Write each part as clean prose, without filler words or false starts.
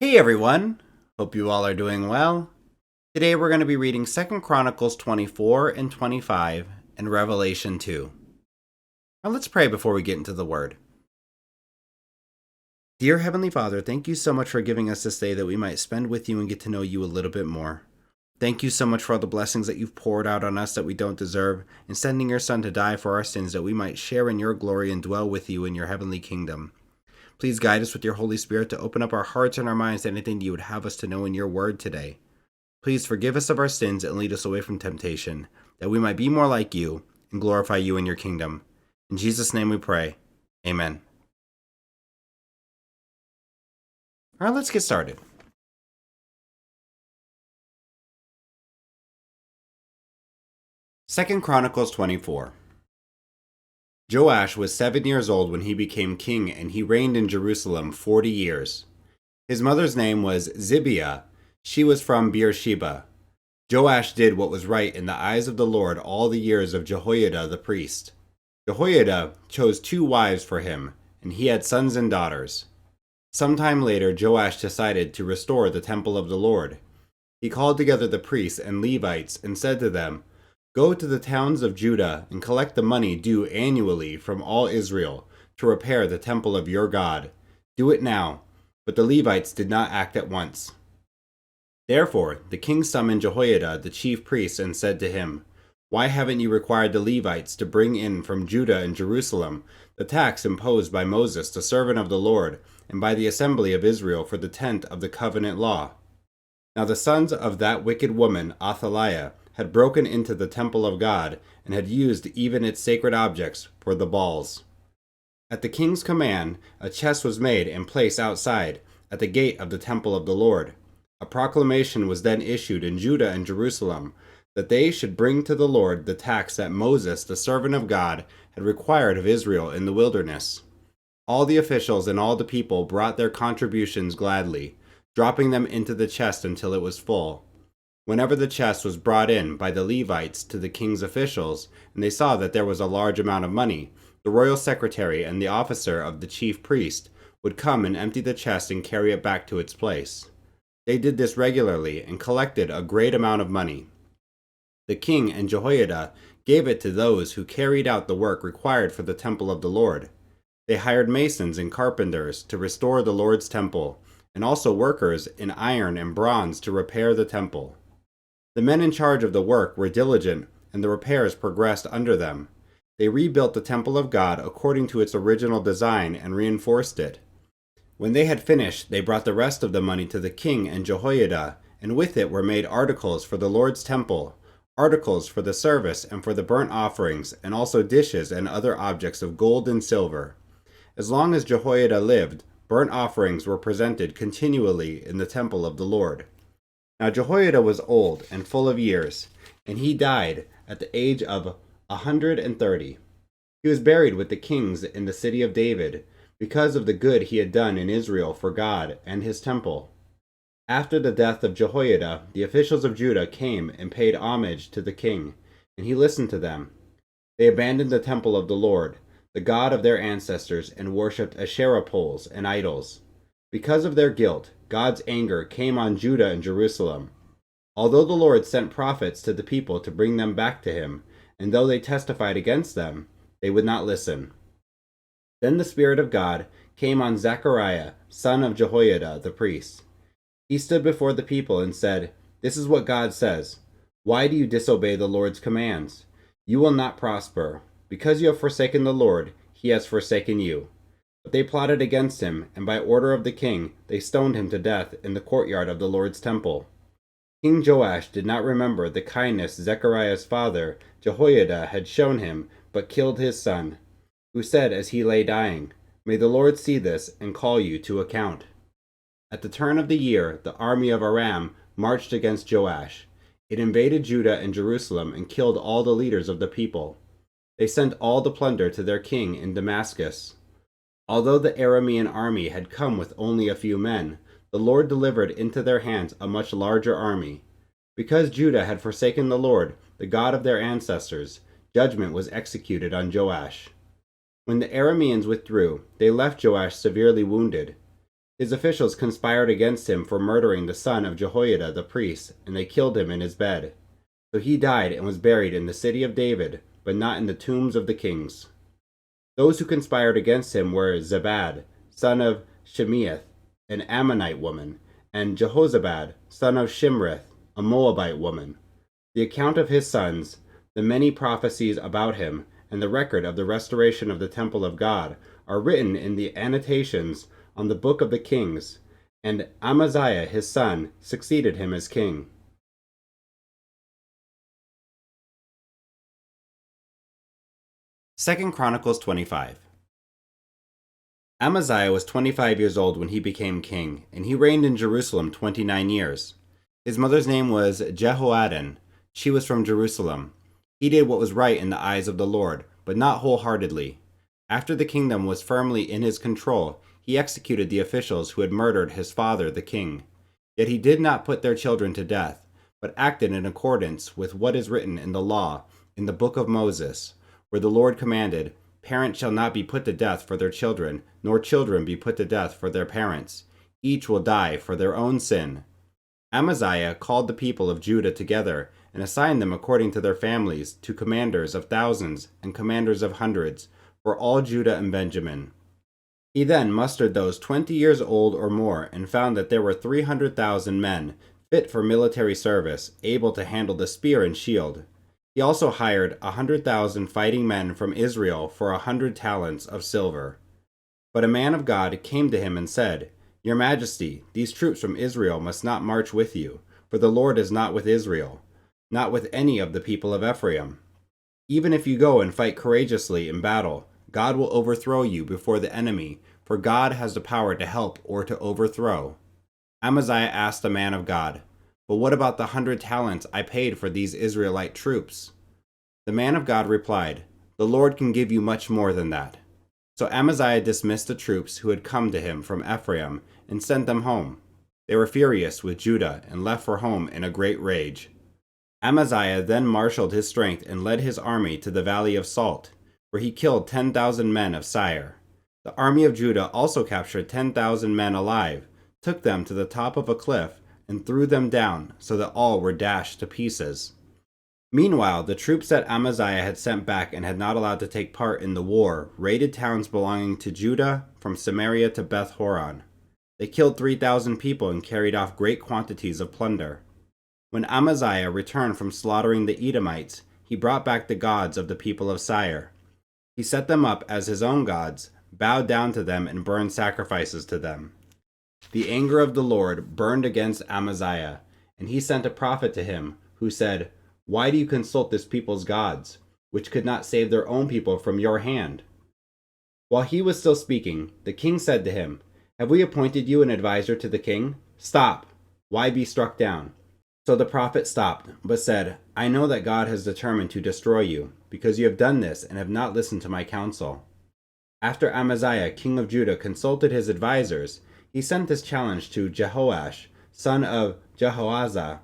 Hey everyone, hope you all are doing well. Today we're going to be reading 2 Chronicles 24 and 25 and Revelation 2. Now let's pray before we get into the word. Dear Heavenly Father, thank you so much for giving us this day that we might spend with you and get to know you a little bit more. Thank you so much for all the blessings that you've poured out on us that we don't deserve, and sending your Son to die for our sins that we might share in your glory and dwell with you in your heavenly kingdom. Please guide us with your Holy Spirit to open up our hearts and our minds to anything you would have us to know in your word today. Please forgive us of our sins and lead us away from temptation, that we might be more like you and glorify you in your kingdom. In Jesus' name we pray. Amen. All right, let's get started. Second Chronicles 24. Joash was 7 years old when he became king, and he reigned in Jerusalem 40 years. His mother's name was Zibiah. She was from Beersheba. Joash did what was right in the eyes of the Lord all the years of Jehoiada the priest. Jehoiada chose 2 wives for him, and he had sons and daughters. Sometime later, Joash decided to restore the temple of the Lord. He called together the priests and Levites and said to them, "Go to the towns of Judah and collect the money due annually from all Israel to repair the temple of your God. Do it now." But the Levites did not act at once. Therefore, the king summoned Jehoiada, the chief priest, and said to him, "Why haven't you required the Levites to bring in from Judah and Jerusalem the tax imposed by Moses, the servant of the Lord, and by the assembly of Israel for the tent of the covenant law?" Now the sons of that wicked woman, Athaliah, had broken into the temple of God, and had used even its sacred objects for the Baals. At the king's command, a chest was made and placed outside, at the gate of the temple of the Lord. A proclamation was then issued in Judah and Jerusalem, that they should bring to the Lord the tax that Moses, the servant of God, had required of Israel in the wilderness. All the officials and all the people brought their contributions gladly, dropping them into the chest until it was full. Whenever the chest was brought in by the Levites to the king's officials, and they saw that there was a large amount of money, the royal secretary and the officer of the chief priest would come and empty the chest and carry it back to its place. They did this regularly and collected a great amount of money. The king and Jehoiada gave it to those who carried out the work required for the temple of the Lord. They hired masons and carpenters to restore the Lord's temple, and also workers in iron and bronze to repair the temple. The men in charge of the work were diligent, and the repairs progressed under them. They rebuilt the temple of God according to its original design and reinforced it. When they had finished, they brought the rest of the money to the king and Jehoiada, and with it were made articles for the Lord's temple, articles for the service and for the burnt offerings, and also dishes and other objects of gold and silver. As long as Jehoiada lived, burnt offerings were presented continually in the temple of the Lord. Now Jehoiada was old and full of years, and he died at the age of 130. He was buried with the kings in the city of David, because of the good he had done in Israel for God and his temple. After the death of Jehoiada, the officials of Judah came and paid homage to the king, and he listened to them. They abandoned the temple of the Lord, the God of their ancestors, and worshipped Asherah poles and idols. Because of their guilt, God's anger came on Judah and Jerusalem. Although the Lord sent prophets to the people to bring them back to him, and though they testified against them, they would not listen. Then the Spirit of God came on Zechariah, son of Jehoiada the priest. He stood before the people and said, "This is what God says. Why do you disobey the Lord's commands? You will not prosper. Because you have forsaken the Lord, he has forsaken you." But they plotted against him, and by order of the king, they stoned him to death in the courtyard of the Lord's temple. King Joash did not remember the kindness Zechariah's father, Jehoiada, had shown him, but killed his son, who said as he lay dying, "May the Lord see this and call you to account." At the turn of the year, the army of Aram marched against Joash. It invaded Judah and Jerusalem and killed all the leaders of the people. They sent all the plunder to their king in Damascus. Although the Aramean army had come with only a few men, the Lord delivered into their hands a much larger army. Because Judah had forsaken the Lord, the God of their ancestors, judgment was executed on Joash. When the Arameans withdrew, they left Joash severely wounded. His officials conspired against him for murdering the son of Jehoiada the priest, and they killed him in his bed. So he died and was buried in the city of David, but not in the tombs of the kings. Those who conspired against him were Zabad, son of Shemeath, an Ammonite woman, and Jehozabad, son of Shimrith, a Moabite woman. The account of his sons, the many prophecies about him, and the record of the restoration of the temple of God are written in the annotations on the book of the kings, and Amaziah his son succeeded him as king. 2 Chronicles 25. Amaziah was 25 years old when he became king, and he reigned in Jerusalem 29 years. His mother's name was Jehoadan. She was from Jerusalem. He did what was right in the eyes of the Lord, but not wholeheartedly. After the kingdom was firmly in his control, he executed the officials who had murdered his father the king. Yet he did not put their children to death, but acted in accordance with what is written in the law, in the book of Moses, where the Lord commanded, "Parents shall not be put to death for their children, nor children be put to death for their parents. Each will die for their own sin." Amaziah called the people of Judah together and assigned them according to their families to commanders of thousands and commanders of hundreds for all Judah and Benjamin. He then mustered those 20 years old or more and found that there were 300,000 men fit for military service, able to handle the spear and shield. He also hired 100,000 fighting men from Israel for 100 talents of silver. But a man of God came to him and said, "Your Majesty, these troops from Israel must not march with you, for the Lord is not with Israel, not with any of the people of Ephraim. Even if you go and fight courageously in battle, God will overthrow you before the enemy, for God has the power to help or to overthrow." Amaziah asked the man of God, "But what about the 100 talents I paid for these Israelite troops?" The man of God replied, "The Lord can give you much more than that." So Amaziah dismissed the troops who had come to him from Ephraim and sent them home. They were furious with Judah and left for home in a great rage. Amaziah then marshaled his strength and led his army to the Valley of Salt, where he killed 10,000 men of Seir. The army of Judah also captured 10,000 men alive, took them to the top of a cliff, and threw them down so that all were dashed to pieces. Meanwhile, the troops that Amaziah had sent back and had not allowed to take part in the war raided towns belonging to Judah from Samaria to Beth Horon. They killed 3,000 people and carried off great quantities of plunder. When Amaziah returned from slaughtering the Edomites, he brought back the gods of the people of Seir. He set them up as his own gods, bowed down to them, and burned sacrifices to them. The anger of the Lord burned against Amaziah, and he sent a prophet to him, who said, "Why do you consult this people's gods, which could not save their own people from your hand?" While he was still speaking, the king said to him, "Have we appointed you an advisor to the king? Stop! Why be struck down?" So the prophet stopped, but said, "I know that God has determined to destroy you, because you have done this and have not listened to my counsel." After Amaziah, king of Judah, consulted his advisors, he sent this challenge to Jehoash, son of Jehoahaz,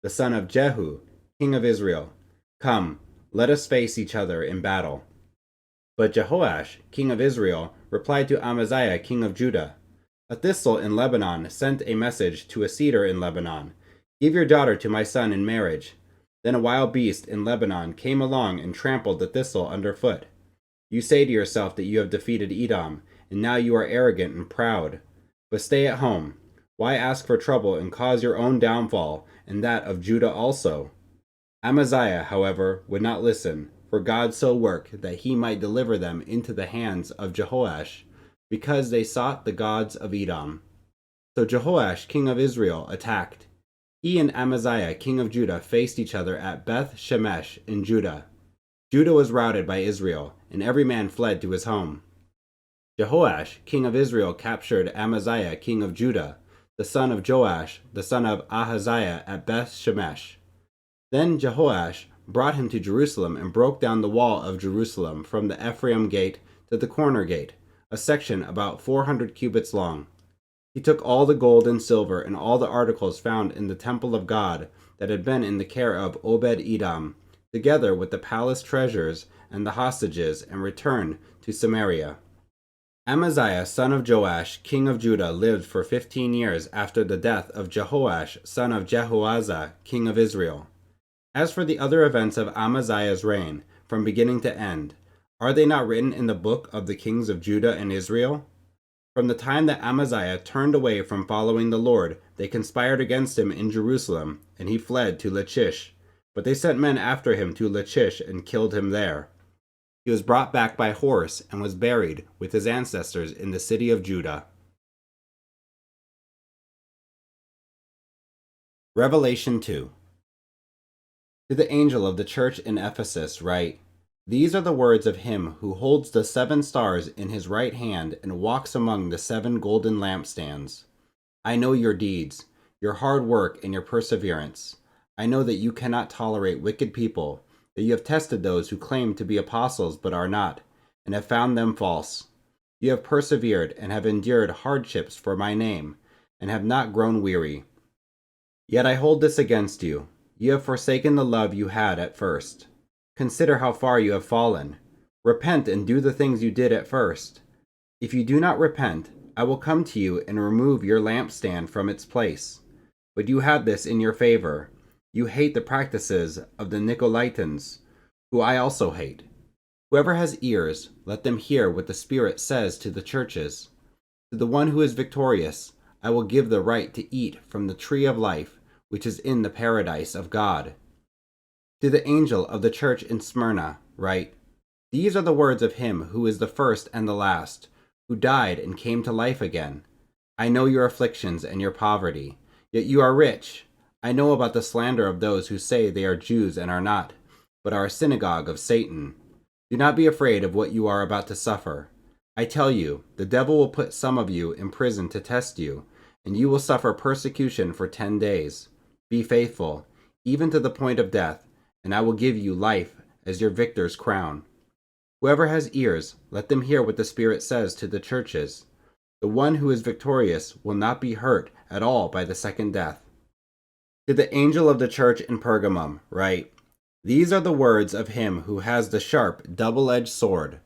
the son of Jehu, king of Israel. "Come, let us face each other in battle." But Jehoash, king of Israel, replied to Amaziah, king of Judah, "A thistle in Lebanon sent a message to a cedar in Lebanon. 'Give your daughter to my son in marriage.' Then a wild beast in Lebanon came along and trampled the thistle underfoot. You say to yourself that you have defeated Edom, and now you are arrogant and proud. But stay at home. Why ask for trouble and cause your own downfall, and that of Judah also?" Amaziah, however, would not listen, for God so worked that he might deliver them into the hands of Jehoash, because they sought the gods of Edom. So Jehoash, king of Israel, attacked. He and Amaziah, king of Judah, faced each other at Beth Shemesh in Judah. Judah was routed by Israel, and every man fled to his home. Jehoash, king of Israel, captured Amaziah, king of Judah, the son of Joash, the son of Ahaziah, at Beth Shemesh. Then Jehoash brought him to Jerusalem and broke down the wall of Jerusalem from the Ephraim gate to the corner gate, a section about 400 cubits long. He took all the gold and silver and all the articles found in the temple of God that had been in the care of Obed-Edom, together with the palace treasures and the hostages, and returned to Samaria. Amaziah, son of Joash, king of Judah, lived for 15 years after the death of Jehoash, son of Jehoiada, king of Israel. As for the other events of Amaziah's reign, from beginning to end, are they not written in the book of the kings of Judah and Israel? From the time that Amaziah turned away from following the Lord, they conspired against him in Jerusalem, and he fled to Lachish. But they sent men after him to Lachish and killed him there. He was brought back by horse and was buried with his ancestors in the city of Judah. Revelation 2. To the angel of the church in Ephesus write, These are the words of him who holds the 7 stars in his right hand and walks among the 7 golden lampstands. I know your deeds, your hard work, and your perseverance. I know that you cannot tolerate wicked people, that you have tested those who claim to be apostles but are not, and have found them false. You have persevered and have endured hardships for my name, and have not grown weary. Yet I hold this against you. You have forsaken the love you had at first. Consider how far you have fallen. Repent and do the things you did at first. If you do not repent, I will come to you and remove your lampstand from its place. But you have this in your favor. You hate the practices of the Nicolaitans, who I also hate. Whoever has ears, let them hear what the Spirit says to the churches. To the one who is victorious, I will give the right to eat from the tree of life, which is in the paradise of God. To the angel of the church in Smyrna write, These are the words of him who is the first and the last, who died and came to life again. I know your afflictions and your poverty, yet you are rich. I know about the slander of those who say they are Jews and are not, but are a synagogue of Satan. Do not be afraid of what you are about to suffer. I tell you, the devil will put some of you in prison to test you, and you will suffer persecution for 10 days. Be faithful, even to the point of death, and I will give you life as your victor's crown. Whoever has ears, let them hear what the Spirit says to the churches. The one who is victorious will not be hurt at all by the second death. To the angel of the church in Pergamum write, These are the words of him who has the sharp, double-edged sword.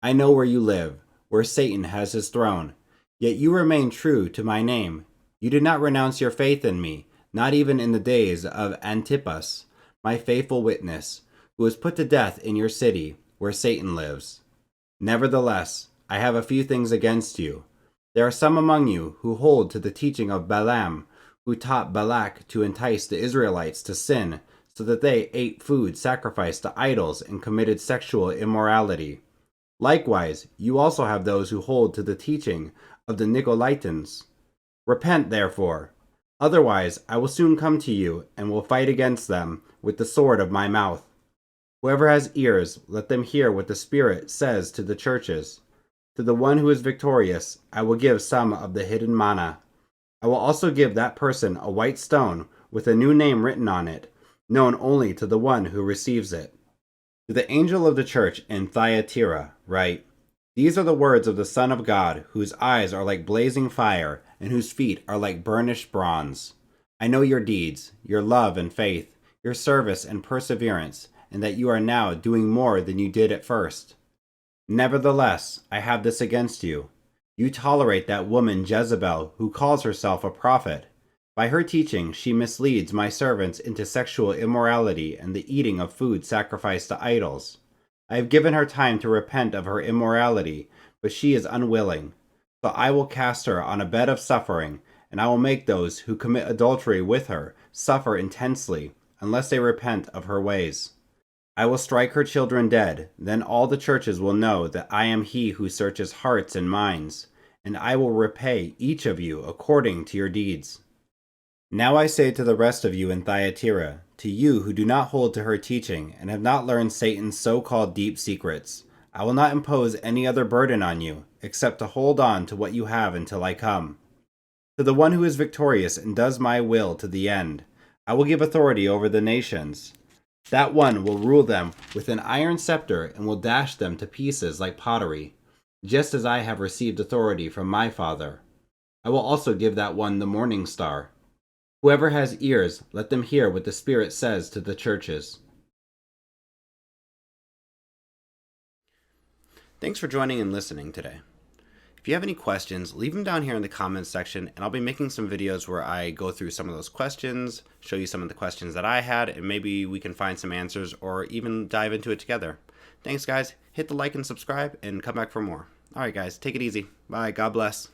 I know where you live, where Satan has his throne. Yet you remain true to my name. You did not renounce your faith in me, not even in the days of Antipas, my faithful witness, who was put to death in your city, where Satan lives. Nevertheless, I have a few things against you. There are some among you who hold to the teaching of Balaam, who taught Balak to entice the Israelites to sin, so that they ate food sacrificed to idols and committed sexual immorality. Likewise, you also have those who hold to the teaching of the Nicolaitans. Repent, therefore. Otherwise, I will soon come to you and will fight against them with the sword of my mouth. Whoever has ears, let them hear what the Spirit says to the churches. To the one who is victorious, I will give some of the hidden manna. I will also give that person a white stone with a new name written on it, known only to the one who receives it. To the angel of the church in Thyatira write, These are the words of the Son of God, whose eyes are like blazing fire, and whose feet are like burnished bronze. I know your deeds, your love and faith, your service and perseverance, and that you are now doing more than you did at first. Nevertheless, I have this against you. You tolerate that woman Jezebel, who calls herself a prophet. By her teaching, she misleads my servants into sexual immorality and the eating of food sacrificed to idols. I have given her time to repent of her immorality, but she is unwilling. So I will cast her on a bed of suffering, and I will make those who commit adultery with her suffer intensely, unless they repent of her ways. I will strike her children dead, then all the churches will know that I am he who searches hearts and minds, and I will repay each of you according to your deeds. Now I say to the rest of you in Thyatira, to you who do not hold to her teaching and have not learned Satan's so-called deep secrets, I will not impose any other burden on you, except to hold on to what you have until I come. To the one who is victorious and does my will to the end, I will give authority over the nations. That one will rule them with an iron scepter and will dash them to pieces like pottery, just as I have received authority from my Father. I will also give that one the morning star. Whoever has ears, let them hear what the Spirit says to the churches. Thanks for joining and listening today. If you have any questions, leave them down here in the comments section, and I'll be making some videos where I go through some of those questions, show you some of the questions that I had, and maybe we can find some answers or even dive into it together. Thanks, guys. Hit the like and subscribe, and come back for more. All right, guys, take it easy. Bye. God bless.